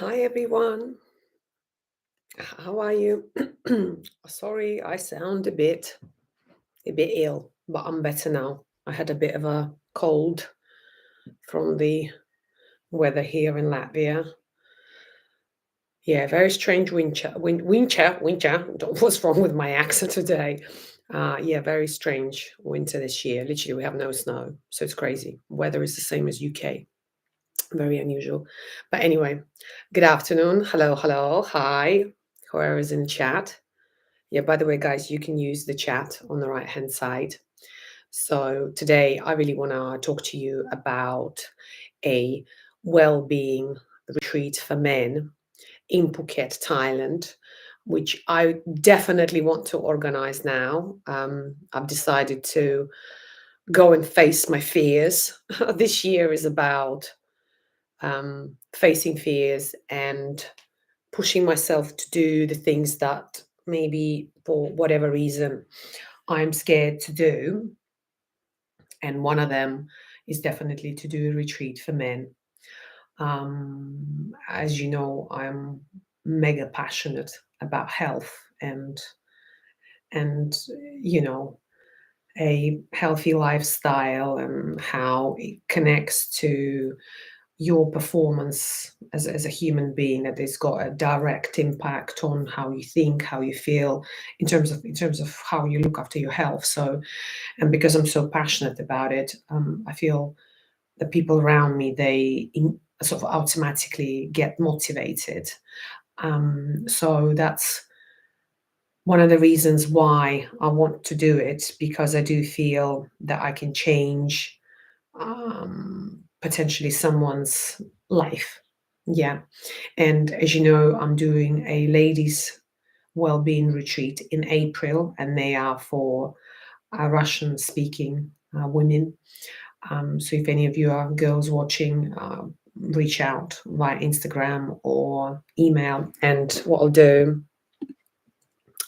Hi everyone. How are you? Sorry, I sound a bit ill, but I'm better now. I had a bit of a cold from the weather here in Latvia. Yeah, very strange winter. What's wrong with my accent today? Yeah, very strange winter this year. Literally, we have no snow, so it's crazy. Weather is the same as UK. Very unusual. But anyway, good afternoon. Hello, hello, hi. Whoever is in chat. Yeah, by the way, guys, you can use the chat on the right-hand side. So today I really want to talk to you about a well-being retreat for men in Phuket, Thailand, which I definitely want to organize now. I've decided to go and face my fears. This year is about facing fears and pushing myself to do the things that maybe for whatever reason I'm scared to do. And one of them is definitely to do a retreat for men. As you know, I'm mega passionate about health and you know a healthy lifestyle and how it connects to your performance as a human being, that it's got a direct impact on how you think, how you feel, in terms of how you look after your health. So, and because I'm so passionate about it, I feel the people around me, sort of automatically get motivated. So that's one of the reasons why I want to do it, because I do feel that I can change potentially someone's life. Yeah. And as you know, I'm doing a ladies' well-being retreat in April, and they are for Russian-speaking women. So if any of you are girls watching, reach out via Instagram or email. And what I'll do,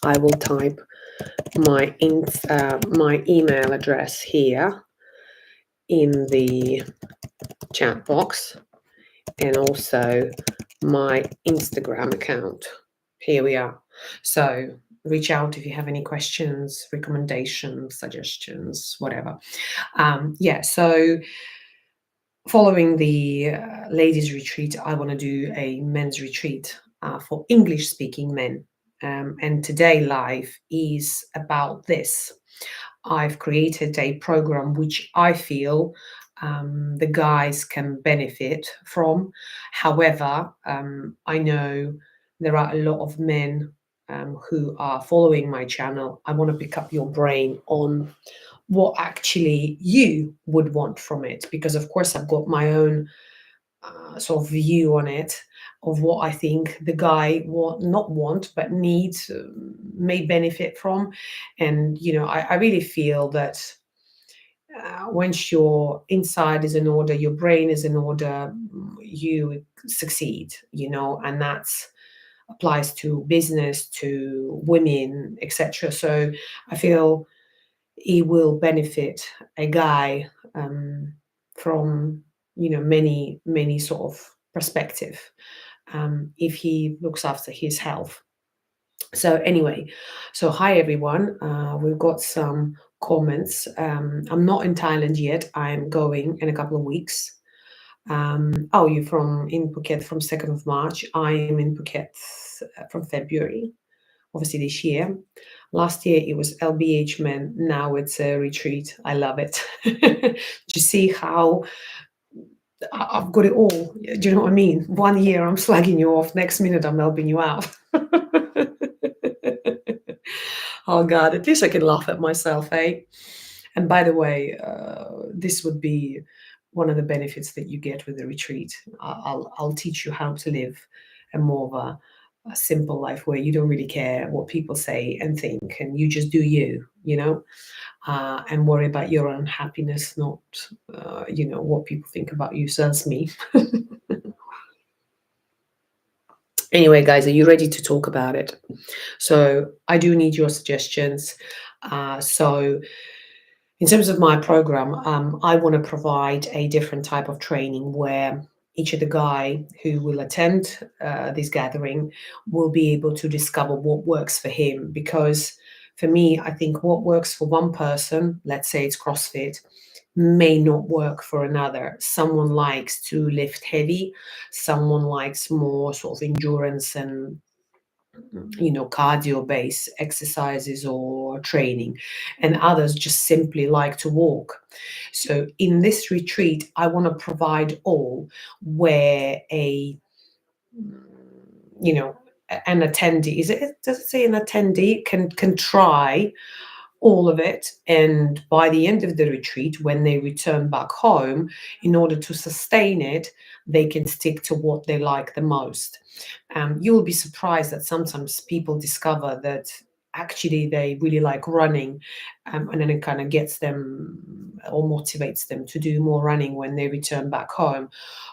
I will type my email address here in the chat box, and also my Instagram account. Here we are. So reach out if you have any questions, recommendations, suggestions, whatever. Yeah, so following the ladies' retreat, I want to do a men's retreat for English speaking men. And today, live is about this. I've created a program which I feel the guys can benefit from. However, I know there are a lot of men who are following my channel. I want to pick up your brain on what actually you would want from it, because of course I've got my own sort of view on it, of what I think the guy not want but needs, may benefit from. And I really feel that once your inside is in order, your brain is in order, you succeed, and that's applies to business, to women, etc. So I feel it will benefit a guy from many sort of perspective, if he looks after his health. So anyway, so hi everyone. We've got some comments. I'm not in Thailand yet. I'm going in a couple of weeks. Oh, you're in Phuket from 2nd of March. I'm in Phuket from February, obviously this year. Last year it was LBH men. Now it's a retreat. I love it. Do you see how I've got it all? Do you know what I mean? One year I'm slagging you off. Next minute I'm helping you out. Oh God, at least I can laugh at myself, eh? And by the way, this would be one of the benefits that you get with the retreat. I'll teach you how to live a more of a simple life where you don't really care what people say and think, and you just do you, and worry about your own happiness, not, what people think about you. So that's me. Anyway, guys, are you ready to talk about it? So I do need your suggestions. So in terms of my program, I want to provide a different type of training where each of the guy who will attend this gathering will be able to discover what works for him. Because for me, I think what works for one person, let's say it's CrossFit, may not work for another. Someone likes to lift heavy, someone likes more sort of endurance and cardio based exercises or training, and others just simply like to walk. So in this retreat, I want to provide all, where you know an attendee, does it say an attendee can try all of it, and by the end of the retreat, when they return back home, in order to sustain it, they can stick to what they like the most. You will be surprised that sometimes people discover that actually they really like running, and then it kind of gets them or motivates them to do more running when they return back home.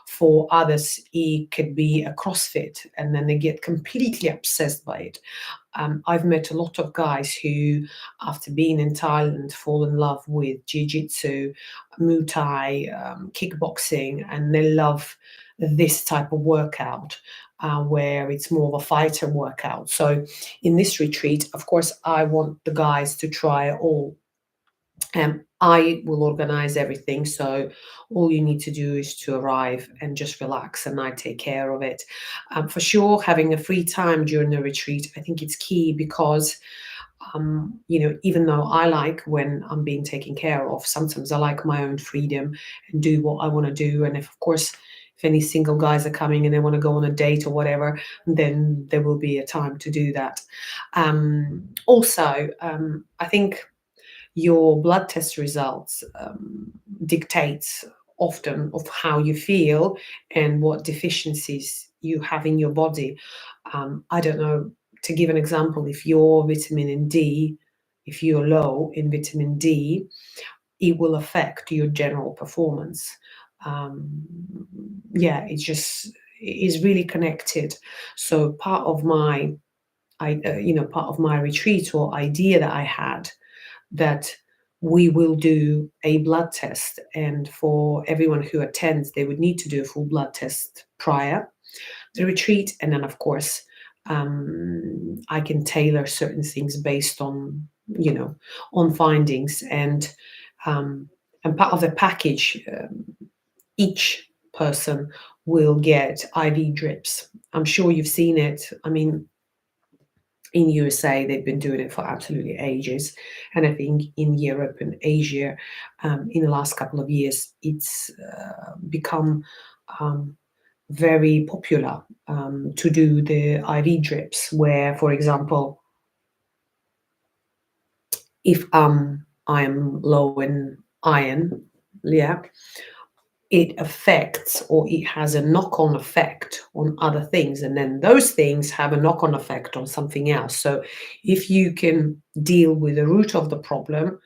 For others, it could be a CrossFit, and then they get completely obsessed by it. I've met a lot of guys who, after being in Thailand, fall in love with jiu-jitsu, Muay Thai, kickboxing, and they love this type of workout, where it's more of a fighter workout. So in this retreat, of course, I want the guys to try it all. I will organize everything. So all you need to do is to arrive and just relax, and I take care of it. For sure, having a free time during the retreat, I think it's key, because even though I like when I'm being taken care of, sometimes I like my own freedom and do what I want to do. And if, of course, if any single guys are coming and they want to go on a date or whatever, then there will be a time to do that. Also, I think your blood test results dictates often of how you feel and what deficiencies you have in your body. I don't know, to give an example, if you're vitamin in D, if you're low in vitamin D, it will affect your general performance. Um, yeah, it is really connected. So part of my retreat or idea that I had, that we will do a blood test, and for everyone who attends, they would need to do a full blood test prior the retreat, and then of course I can tailor certain things based on on findings, um, and part of the package, each person will get IV drips. I'm sure you've seen it. I mean, in USA, they've been doing it for absolutely ages, and I think in Europe and Asia, in the last couple of years, it's become very popular to do the IV drips. Where, for example, if I am low in iron, yeah, it affects, or it has a knock-on effect on other things, and then those things have a knock-on effect on something else. So if you can deal with the root of the problem,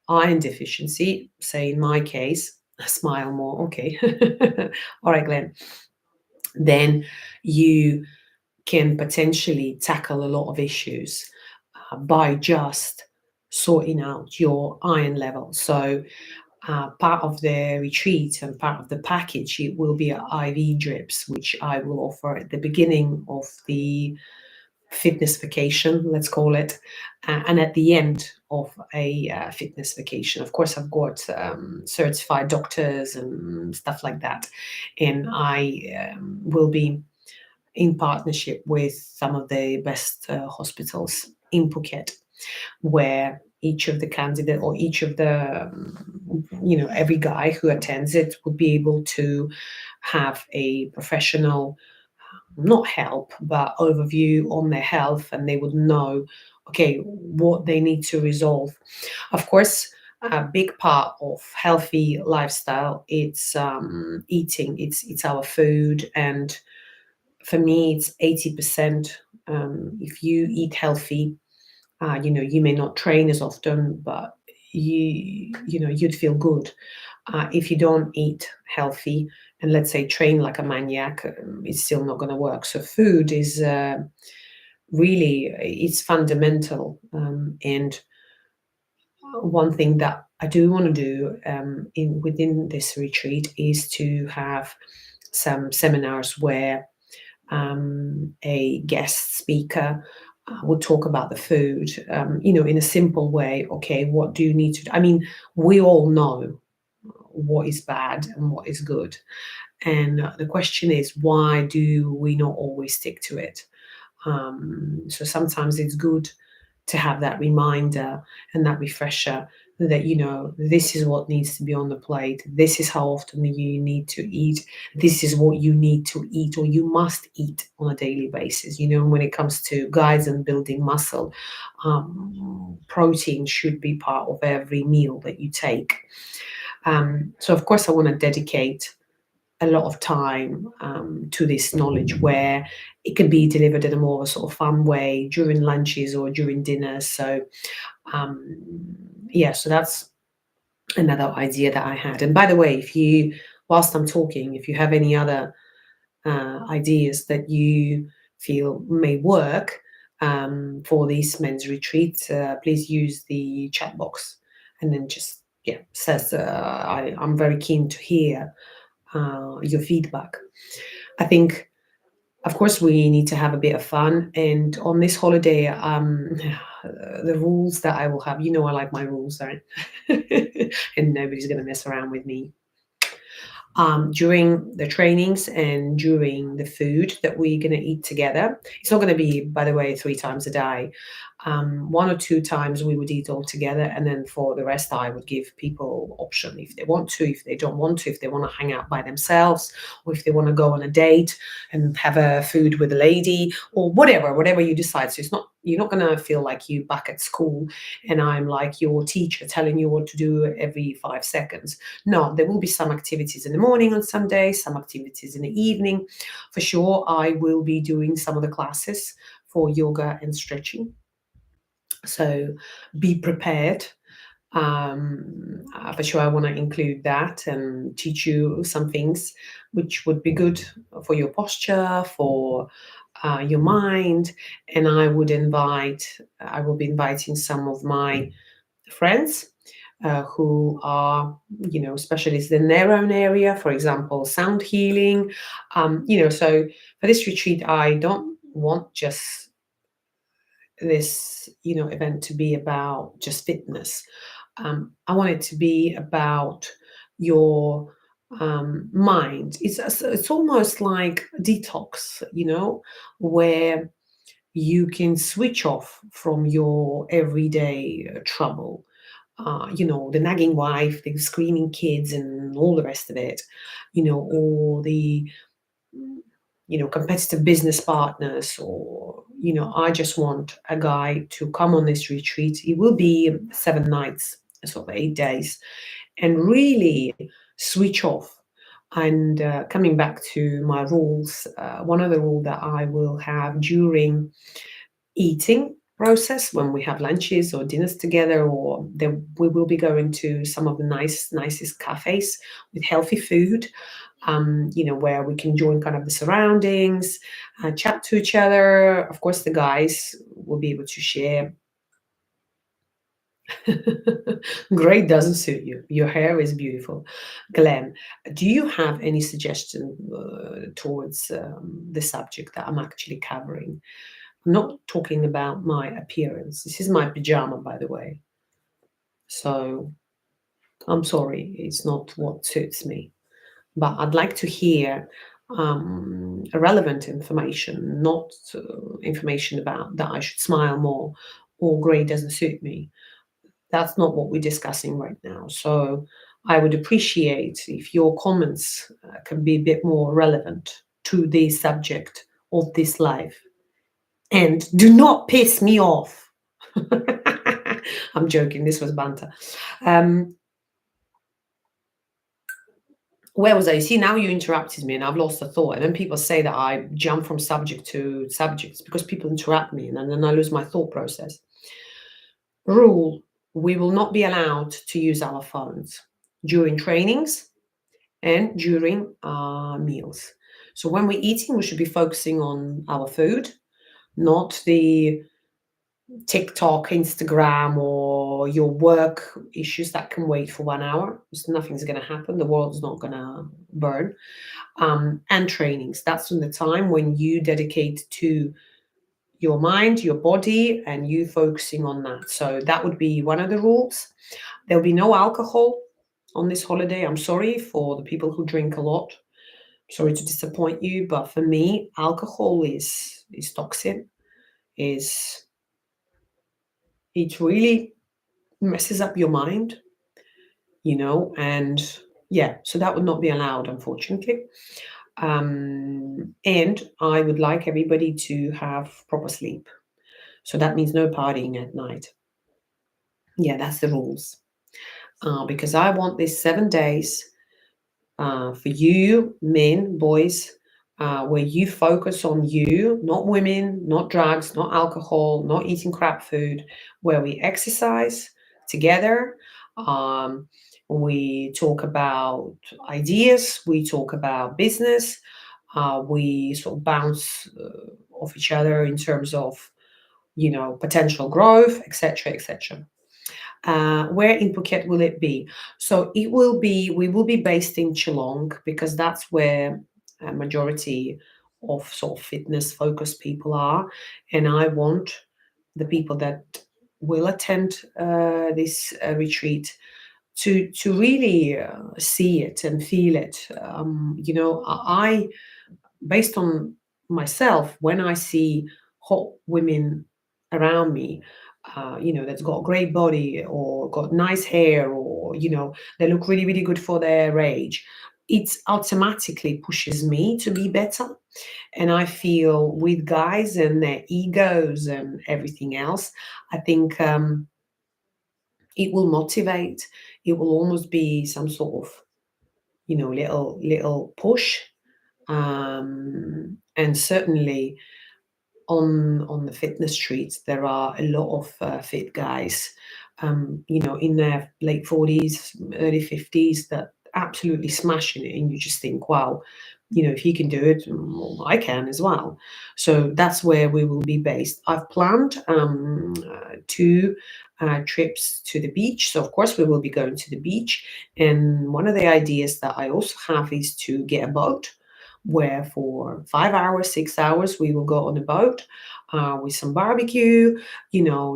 iron deficiency, say in my case, smile more, okay. All right, Glenn, then you can potentially tackle a lot of issues by just sorting out your iron level. So part of the retreat and part of the package, it will be IV drips, which I will offer at the beginning of the fitness vacation, let's call it, and at the end of a fitness vacation. Of course, I've got certified doctors and stuff like that, and I will be in partnership with some of the best hospitals in Phuket, where each of the candidate, or each of the every guy who attends it would be able to have a professional, not help, but overview on their health, and they would know, okay, what they need to resolve. Of course, a big part of healthy lifestyle, it's eating, it's our food, and for me it's 80%. If you eat healthy, you may not train as often, but you'd feel good. If you don't eat healthy and, let's say, train like a maniac, it's still not going to work. So food is really, it's fundamental. And one thing that I do want to do within this retreat is to have some seminars where a guest speaker would talk about the food, in a simple way. Okay, what do you need to do? I mean, we all know what is bad and what is good. And the question is, why do we not always stick to it? So sometimes it's good to have that reminder and that refresher that, this is what needs to be on the plate. This is how often you need to eat. This is what you need to eat, or you must eat on a daily basis. When it comes to guides and building muscle, protein should be part of every meal that you take. So of course I want to dedicate a lot of time to this knowledge, where it can be delivered in a more sort of fun way during lunches or during dinners. So so that's another idea that I had. And by the way, whilst I'm talking, if you have any other ideas that you feel may work for these men's retreats, please use the chat box, and then just says I'm very keen to hear your feedback. I think, of course, we need to have a bit of fun. And on this holiday, the rules that I will have, I like my rules, right? And nobody's going to mess around with me. During the trainings and during the food that we're going to eat together, it's not going to be, by the way, 3 times a day. 1 or 2 times we would eat all together, and then for the rest I would give people option if they want to, if they don't want to, if they want to hang out by themselves, or if they want to go on a date and have a food with a lady, or whatever you decide. So you're not going to feel like you back at school and I'm like your teacher telling you what to do every 5 seconds. No, there will be some activities in the morning on Sunday, some activities in the evening. For sure, I will be doing some of the classes for yoga and stretching. So be prepared. For sure, I want to include that and teach you some things which would be good for your posture, for your mind. And I will be inviting some of my friends who are, specialists in their own area, for example, sound healing. So for this retreat, I don't want just this, event to be about just fitness. I want it to be about your mind. It's almost like a detox, where you can switch off from your everyday trouble. The nagging wife, the screaming kids, and all the rest of it, or the, competitive business partners, or, I just want a guy to come on this retreat. It will be 7 nights, sort of 8 days, and really switch off. And coming back to my rules, one of the rules that I will have during eating process, when we have lunches or dinners together, or we will be going to some of the nicest cafes with healthy food, where we can join kind of the surroundings, chat to each other. Of course, the guys will be able to share. Gray doesn't suit you. Your hair is beautiful. Glenn, do you have any suggestion towards the subject that I'm actually covering? I'm not talking about my appearance. This is my pajama, by the way. So I'm sorry, it's not what suits me. But I'd like to hear relevant information, not information about that I should smile more or grey doesn't suit me. That's not what we're discussing right now. So I would appreciate if your comments can be a bit more relevant to the subject of this live. And do not piss me off. I'm joking. This was banter. Where was I? See, now you interrupted me and I've lost a thought. And then people say that I jump from subject to subjects because people interrupt me and then I lose my thought process. Rule: we will not be allowed to use our phones during trainings and during meals. So when we're eating, we should be focusing on our food, not the TikTok, Instagram, or your work issues, that can wait for 1 hour. Nothing's going to happen. The world's not going to burn. And trainings. That's when the time when you dedicate to your mind, your body, and you focusing on that. So that would be one of the rules. There'll be no alcohol on this holiday. I'm sorry for the people who drink a lot. Sorry to disappoint you, but for me, alcohol is toxic. Is it really messes up your mind, and yeah, so that would not be allowed, unfortunately. And I would like everybody to have proper sleep. So that means no partying at night. Yeah, that's the rules. Because I want these 7 days for you, men, boys, where you focus on you, not women, not drugs, not alcohol, not eating crap food, where we exercise together. Um, we talk about ideas, we talk about business, we sort of bounce off each other in terms of, potential growth, etc., etc. Where in Phuket will it be? So we will be based in Geelong, because that's where a majority of sort of fitness focused people are. And I want the people that will attend this retreat to really see it and feel it. I, based on myself, when I see hot women around me, that's got a great body or got nice hair, or they look really, really good for their age, it automatically pushes me to be better. And I feel with guys and their egos and everything else, I think it will motivate. It will almost be some sort of little push. And certainly on the fitness streets, there are a lot of fit guys, in their late 40s, early 50s, that absolutely smashing it, and you just think, wow, if he can do it, well, I can as well. So that's where we will be based. I've planned 2 trips to the beach, so of course we will be going to the beach. And one of the ideas that I also have is to get a boat, where for 5 hours, 6 hours, we will go on a boat with some barbecue,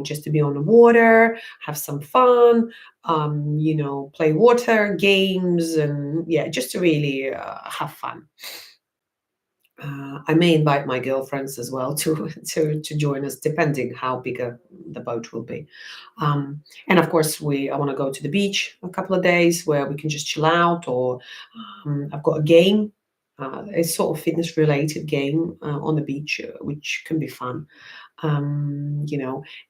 just to be on the water, have some fun, play water games, and yeah, just to really have fun. I may invite my girlfriends as well to join us, depending how big the boat will be. And of course, I want to go to the beach a couple of days where we can just chill out, or I've got a game, a sort of fitness related game on the beach, which can be fun. And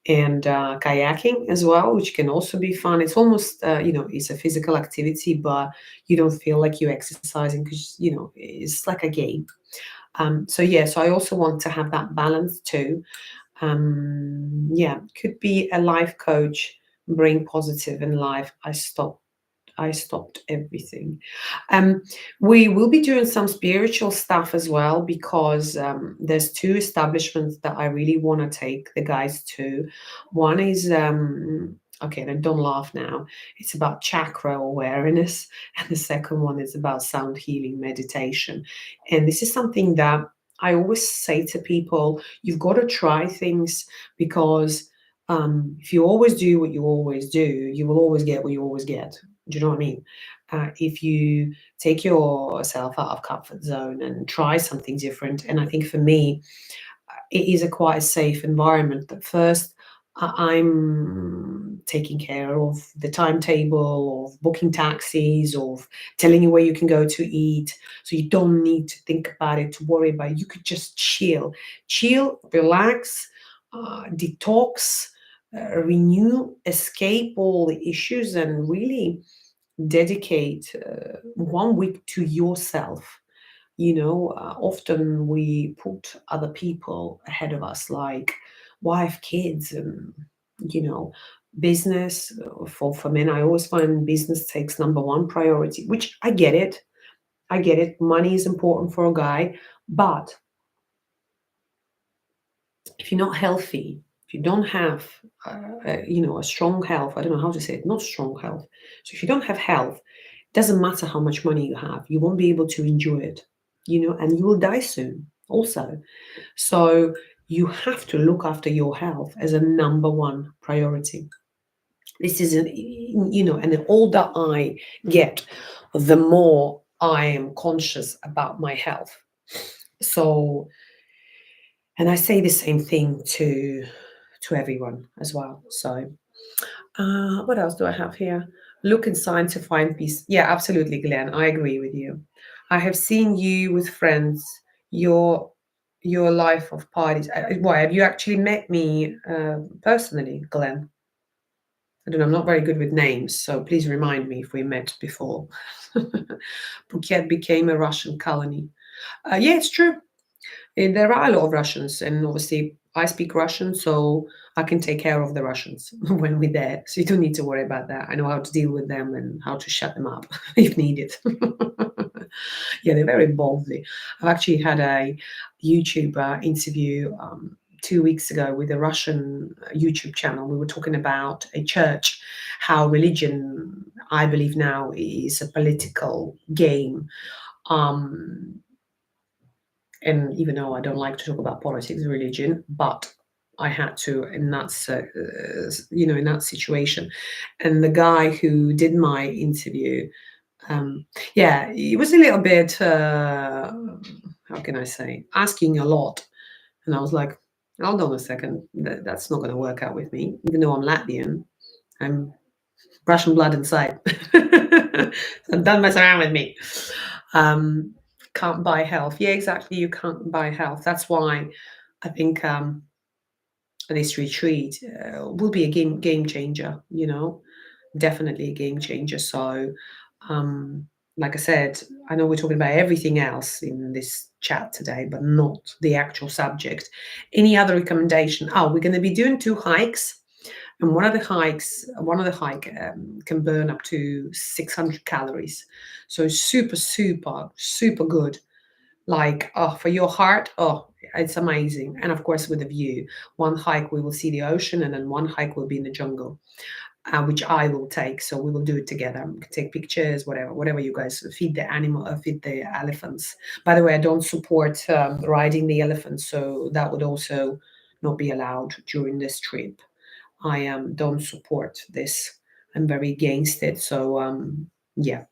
kayaking as well, which can also be fun. It's almost, it's a physical activity, but you don't feel like you're exercising, because, it's like a game. So I also want to have that balance too. Could be a life coach, bring positive in life. I stopped everything. We will be doing some spiritual stuff as well, because there's 2 establishments that I really want to take the guys to. One is okay, then don't laugh now. It's about chakra awareness, and the second one is about sound healing meditation. And this is something that I always say to people: you've got to try things, because if you always do what you always do, you will always get what you always get. Do you know what I mean? If you take yourself out of comfort zone and try something different, and I think for me, it is a quite a safe environment. At first, I'm taking care of the timetable, of booking taxis, of telling you where you can go to eat, so you don't need to think about it, to worry about it. You could just chill, relax, detox, renew, escape all the issues, and really dedicate 1 week to yourself. Often we put other people ahead of us, like wife, kids, and business. For men, I always find business takes number 1 priority, which I get it. Money is important for a guy, but if you're not healthy, If you don't have, a strong health, I don't know how to say it, not strong health. So if you don't have health, it doesn't matter how much money you have, you won't be able to enjoy it, and you will die soon also. So you have to look after your health as a number one priority. This is, and the older I get, the more I am conscious about my health. So, and I say the same thing to everyone as well. So, what else do I have here? Look inside to find peace. Yeah, absolutely, Glenn. I agree with you. I have seen you with friends. Your your life of parties. Why have you actually met me personally, Glenn? I don't know. I'm not very good with names, so please remind me if we met before. Phuket became a Russian colony. Yeah, it's true. There are a lot of Russians, and obviously I speak Russian, so I can take care of the Russians when we're there. So you don't need to worry about that. I know how to deal with them and how to shut them up if needed. Yeah, they're very boldly. I've actually had a YouTube interview 2 weeks ago with a Russian YouTube channel. We were talking about a church, how religion, I believe now, is a political game. Um, and even though I don't like to talk about politics, religion, but I had to in that in that situation. And the guy who did my interview, yeah, he was a little bit how can I say, asking a lot, and I was like, hold on a second, that's not going to work out with me, even though I'm Latvian. I'm Russian blood inside. So don't mess around with me. Um, can't buy health. Yeah, exactly. You can't buy health. That's why I think this retreat will be a game changer. Definitely a game changer. So, um, like I said, I know we're talking about everything else in this chat today, but not the actual subject. Any other recommendation? Oh, we're going to be doing 2 hikes. And one of the hike can burn up to 600 calories. So super, super, super good. Like, oh, for your heart, oh, it's amazing. And of course, with a view. One hike, we will see the ocean, and then one hike will be in the jungle, which I will take. So we will do it together. We can take pictures, whatever you guys feed the animal, feed the elephants. By the way, I don't support riding the elephants, so that would also not be allowed during this trip. I don't support this. I'm very against it. So yeah,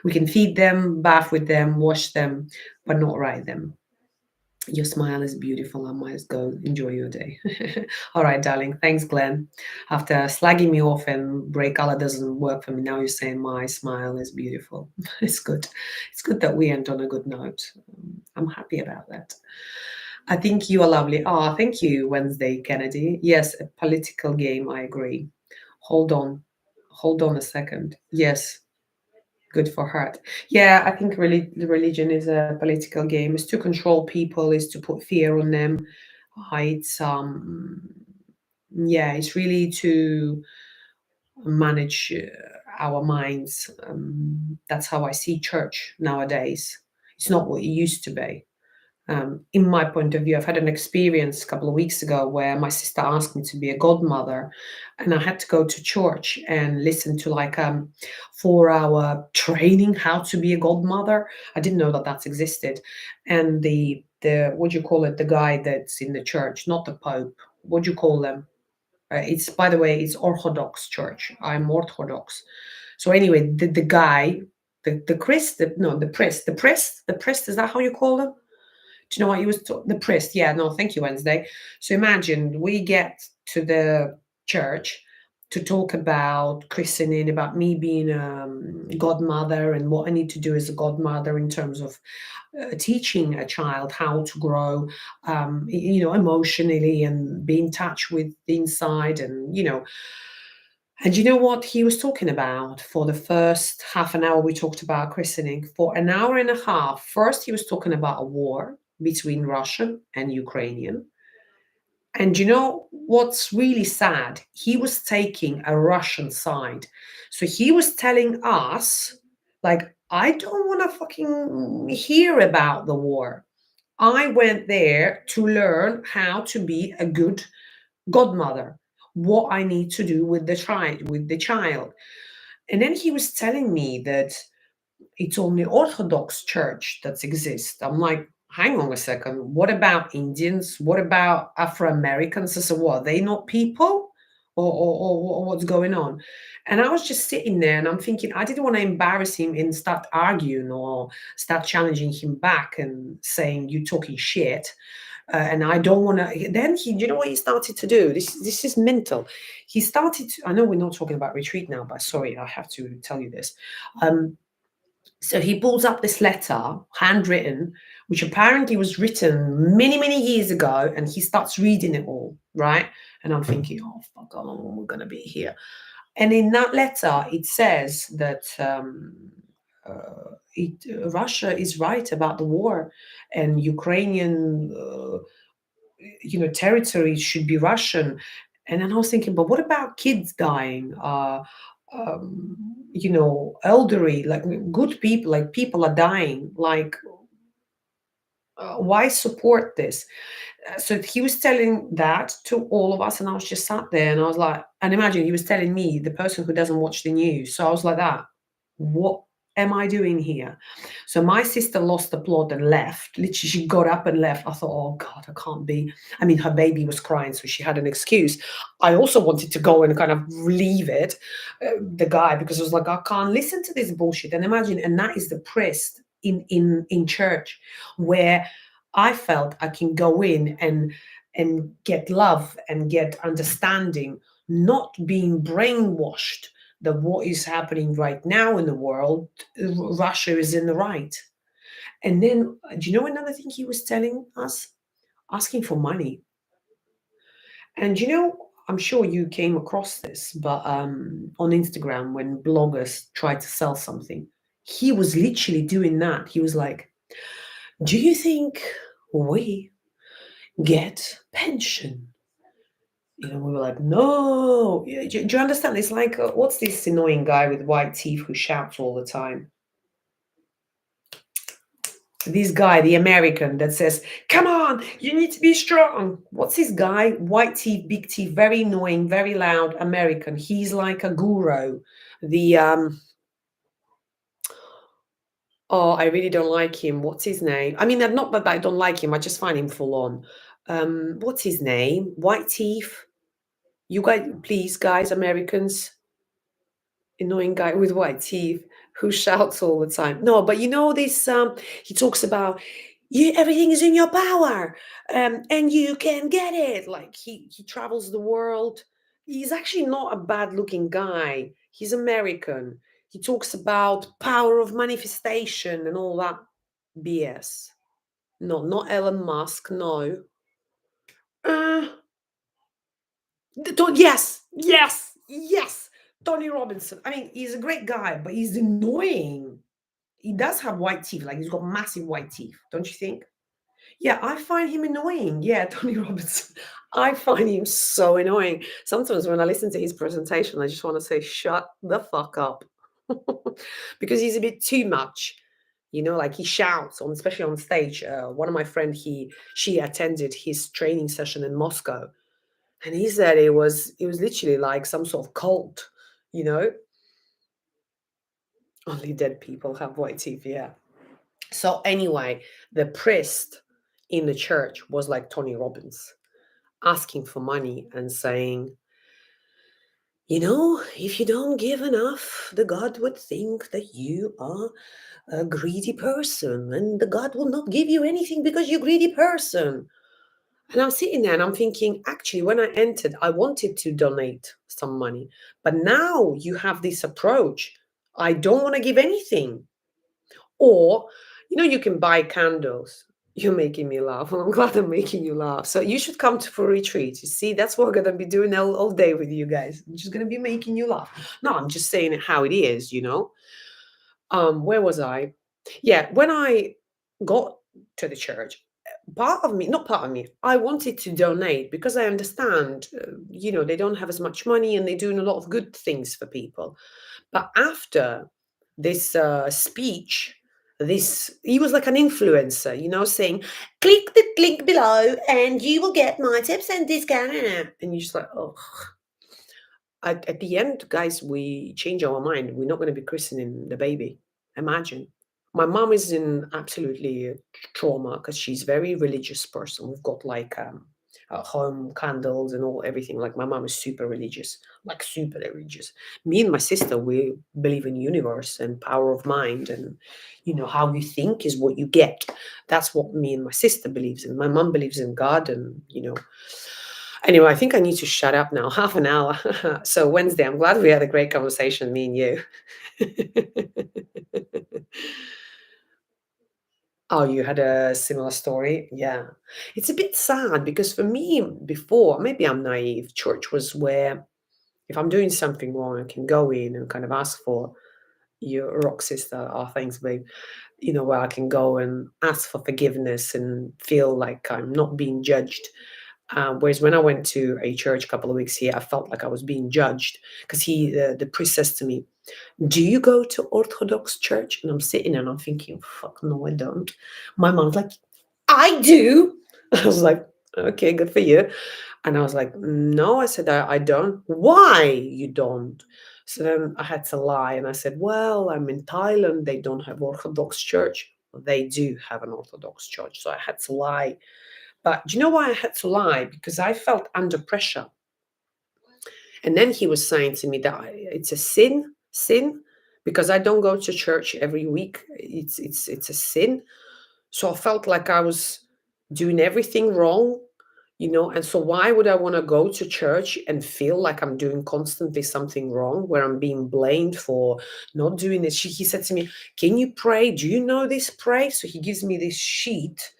we can feed them, bath with them, wash them, but not ride them. Your smile is beautiful. I might go enjoy your day. All right, darling. Thanks, Glenn. After slagging me off and gray color doesn't work for me, now you're saying my smile is beautiful. It's good. It's good that we end on a good note. I'm happy about that. I think you are lovely. Ah, thank you, Wednesday Kennedy. Yes, a political game. I agree. Hold on. Hold on a second. Yes, good for heart. Yeah, I think really the religion is a political game. It's to control people, is to put fear on them. It's yeah, it's really to manage our minds. That's how I see church nowadays. It's not what it used to be. In my point of view, I've had an experience a couple of weeks ago where my sister asked me to be a godmother, and I had to go to church and listen to like 4 hour training how to be a godmother. I didn't know that that's existed, and the what do you call it? The guy that's in the church, not the Pope. What do you call them? It's, by the way, it's Orthodox church. I'm Orthodox. So anyway, the guy, the Christ, no, the priest. Is that how you call them? Do you know what he was the priest? Yeah, no, thank you, Wednesday. So imagine we get to the church to talk about christening, about me being a godmother and what I need to do as a godmother in terms of teaching a child how to grow, emotionally and be in touch with the inside, and you know what he was talking about for the first half an hour? We talked about christening. For an hour and a half, first he was talking about a war between Russian and Ukrainian. And you know what's really sad? He was taking a Russian side. So he was telling us, like, I don't want to fucking hear about the war. I went there to learn how to be a good godmother, what I need to do with the child. And then he was telling me that it's only Orthodox Church that exists. I'm like, hang on a second. What about Indians? What about Afro Americans? I said, what? Are they not people? Or what's going on? And I was just sitting there and I'm thinking, I didn't want to embarrass him and start arguing or start challenging him back and saying, you talking shit. And I don't want to. Then you know what he started to do? This is mental. He started to, I know we're not talking about retreat now, but sorry, I have to tell you this. So he pulls up this letter, handwritten, which apparently was written many, many years ago, and he starts reading it all, right? And I'm thinking, oh, fuck, how long we're going to be here? And in that letter, it says that Russia is right about the war, and Ukrainian, territory should be Russian. And then I was thinking, but what about kids dying? Elderly, like good people, like people are dying. Like, why support this? So he was telling that to all of us, and I was just sat there, and I was like, and imagine he was telling me, the person who doesn't watch the news. So I was like, that, what am I doing here? So my sister lost the plot and left. Literally, she got up and left. I thought, oh God, I can't be. I mean, her baby was crying, so she had an excuse. I also wanted to go and kind of relieve it, the guy, because I was like, I can't listen to this bullshit. And imagine, and that is the priest in church, where I felt I can go in and get love and get understanding, not being brainwashed that what is happening right now in the world, Russia is in the right. And then, do you know another thing he was telling us? Asking for money. And I'm sure you came across this, but on Instagram, when bloggers try to sell something, he was literally doing that. He was like, do you think we get pension? We were like, no. Do you understand? It's like, what's this annoying guy with white teeth who shouts all the time? This guy, the American, that says, come on, you need to be strong. What's this guy? White teeth, big teeth, very annoying, very loud American. He's like a guru. The oh, I really don't like him. What's his name? I mean, I'm not that I don't like him, I just find him full on. What's his name? White teeth. You guys, please, guys, Americans, annoying guy with white teeth who shouts all the time. No, but this. He talks about you. Everything is in your power, and you can get it. Like he travels the world. He's actually not a bad-looking guy. He's American. He talks about power of manifestation and all that BS. No, not Elon Musk. No. Uh, yes, yes, yes. Tony Robinson. I mean, he's a great guy, but he's annoying. He does have white teeth, like he's got massive white teeth, don't you think? Yeah, I find him annoying. Yeah, Tony Robinson. I find him so annoying. Sometimes when I listen to his presentation, I just want to say, shut the fuck up. Because he's a bit too much. Like he shouts on, especially on stage. One of my friends, she attended his training session in Moscow. And he said it was literally like some sort of cult, you know? Only dead people have white teeth, yeah. So anyway, the priest in the church was like Tony Robbins, asking for money and saying, if you don't give enough, the God would think that you are a greedy person, and the God will not give you anything because you're a greedy person. And I'm sitting there and I'm thinking, actually, when I entered, I wanted to donate some money. But now you have this approach. I don't want to give anything. Or, you can buy candles. You're making me laugh. I'm glad I'm making you laugh. So you should come for a retreat. You see, that's what we're going to be doing all day with you guys. I'm just going to be making you laugh. No, I'm just saying it how it is. Where was I? Yeah, when I got to the church, part of me, not part of me, I wanted to donate because I understand, they don't have as much money and they're doing a lot of good things for people. But after this speech, he was like an influencer, saying, click the link below and you will get my tips and discount. And you're just like, oh. At the end, guys, we change our mind. We're not going to be christening the baby. Imagine. My mom is in absolutely trauma because she's very religious person. We've got like at home candles and all everything. Like my mom is super religious, like super religious. Me and my sister, we believe in universe and power of mind, and how you think is what you get. That's what me and my sister believes in. My mom believes in God, and Anyway, I think I need to shut up now. Half an hour. So Wednesday, I'm glad we had a great conversation, me and you. Oh, you had a similar story? Yeah. It's a bit sad because for me, before, maybe I'm naive, church was where if I'm doing something wrong, I can go in and kind of ask for your rock sister, oh, thanks, babe, where I can go and ask for forgiveness and feel like I'm not being judged. Whereas when I went to a church a couple of weeks here, I felt like I was being judged because the priest says to me, do you go to Orthodox church? And I'm sitting and I'm thinking, fuck, no, I don't. My mom's like, I do. I was like, okay, good for you. And I was like, no, I said, I don't. Why you don't? So then I had to lie. And I said, well, I'm in Thailand. They don't have Orthodox church. They do have an Orthodox church. So I had to lie. But do you know why I had to lie? Because I felt under pressure. And then he was saying to me that it's a sin, because I don't go to church every week. It's a sin. So I felt like I was doing everything wrong, and so why would I want to go to church and feel like I'm doing constantly something wrong, where I'm being blamed for not doing this? He said to me, can you pray? Do you know this pray? So he gives me this sheet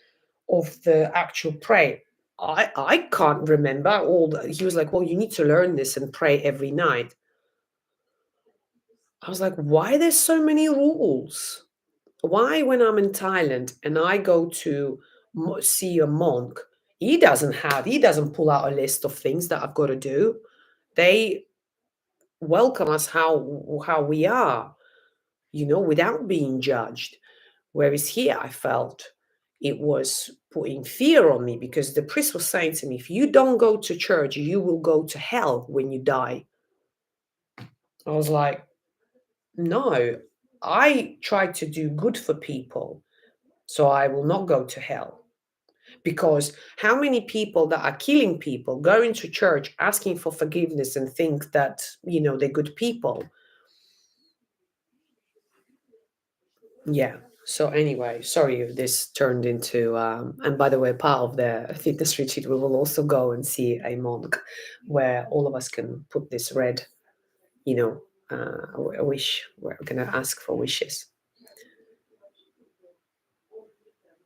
of the actual pray. I can't remember all he was like, well, you need to learn this and pray every night. I was like, why there's so many rules? Why when I'm in Thailand and I go to see a monk, he doesn't pull out a list of things that I've got to do. They welcome us how we are, without being judged. Whereas here, I felt it was putting fear on me because the priest was saying to me, if you don't go to church, you will go to hell when you die. I was like, no, I try to do good for people, so I will not go to hell. Because how many people that are killing people go into church asking for forgiveness and think that, they're good people? Yeah. So anyway, sorry if this turned into and by the way, part of the fitness retreat, we will also go and see a monk where all of us can put this red, a wish. We're gonna ask for wishes.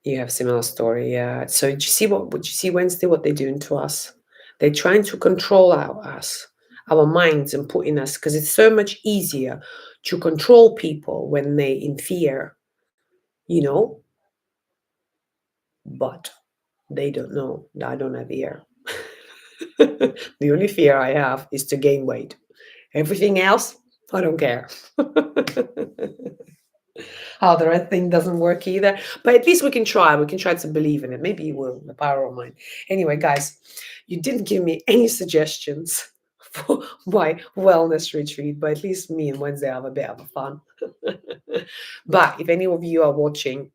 You have a similar story, yeah. So did you see what you see Wednesday, what they're doing to us? They're trying to control our minds and putting us, because it's so much easier to control people when they're in fear, you know, but they don't know that I don't have ear. The only fear I have is to gain weight. Everything else, I don't care. How the red thing doesn't work either. But at least we can try. We can try to believe in it. Maybe you will, the power of mind. Anyway, guys, you didn't give me any suggestions for my wellness retreat, but at least me and Wednesday have a bit of a fun. But if any of you are watching,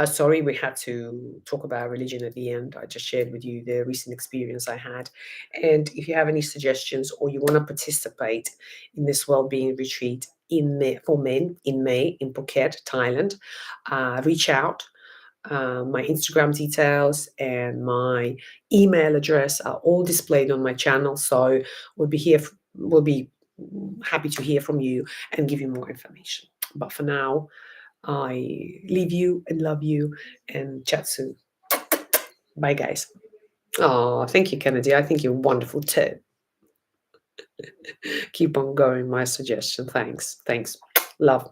sorry, we had to talk about religion at the end. I just shared with you the recent experience I had. And if you have any suggestions or you want to participate in this well-being retreat for men in May in Phuket, Thailand, reach out. My Instagram details and my email address are all displayed on my channel. So we'll be happy to hear from you and give you more information. But for now, I leave you and love you and chat soon. Bye, guys. Oh, thank you, Kennedy. I think you're wonderful too. Keep on going, my suggestion. Thanks. Love.